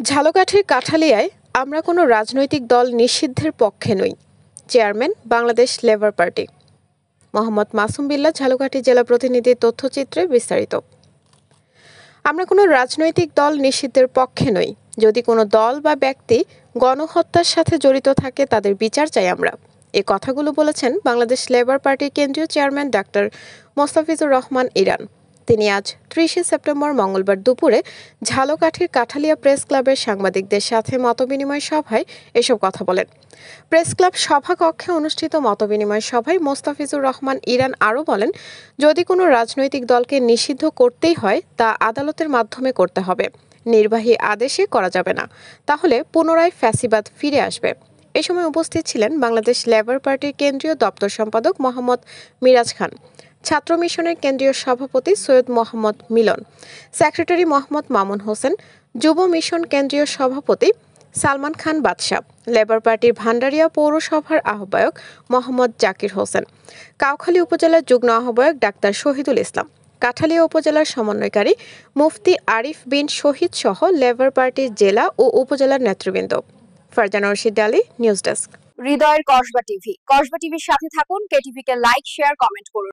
ঝালকাঠির কাঠালিয়ায় আমরা কোনো রাজনৈতিক দল নিষিদ্ধের পক্ষে নই। Chairman, Bangladesh Labour Party. Mohammad Masum Billah, Jhalokathi জেলা প্রতিনিধির তথ্যচিত্রে বিস্তারিত। আমরা কোনো রাজনৈতিক দল নিষিদ্ধের পক্ষে নই। যদি কোনো দল বা ব্যক্তি গণহত্যার সাথে জড়িত থাকে তাদের বিচার চাই আমরা। এই কথাগুলো বলেছেন বাংলাদেশ লেবার পার্টির কেন্দ্রীয় চেয়ারম্যান ডাক্তার মোস্তাফিজুর রহমান ইরান। তিনি আজ ৩০শে সেপ্টেম্বর মঙ্গলবার দুপুরে ঝালকাঠির কাঠালিয়া প্রেস ক্লাবের সাংবাদিকদের সাথে মতবিনিময় সভায় এসব কথা বলেন। প্রেস ক্লাব সভাকক্ষে অনুষ্ঠিত মতবিনিময় সভায় মোস্তাফিজুর রহমান ইরান আরও বলেন, যদি কোনো রাজনৈতিক দলকে নিষিদ্ধ করতেই হয় তা আদালতের মাধ্যমে করতে হবে, নির্বাহী আদেশে করা যাবে না, তাহলে পুনরায় ফ্যাসিবাদ ফিরে আসবে। এ সময় উপস্থিত ছিলেন বাংলাদেশ লেবার পার্টির কেন্দ্রীয় দপ্তর সম্পাদক মোহাম্মদ মিরাজ খান, ছাত্র মিশনের কেন্দ্রীয় সভাপতি সৈয়দ মোহাম্মদ মিলন, সেক্রেটারি মোহাম্মদ মামুন হোসেন, যুব মিশন কেন্দ্রীয় সভাপতি সালমান খান বাদশাহ, লেবার পার্টির ভান্ডারিয়া পৌরসভার আহ্বায়ক মোহাম্মদ জাকির হোসেন, কাউখালী উপজেলার যুগ্ম আহ্বায়ক ডাক্তার শহীদুল ইসলাম, কাঠালিয়া উপজেলার সমন্বয়কারী মুফতি আরিফ বিন শহীদ সহ লেবার পার্টির জেলা ও উপজেলার নেতৃবৃন্দ। Farzana Rashid Ali, news desk. হৃদয়ের কসবা টিভির সাথে থাকুন। কেটিভিকে লাইক, শেয়ার, কমেন্ট করুন।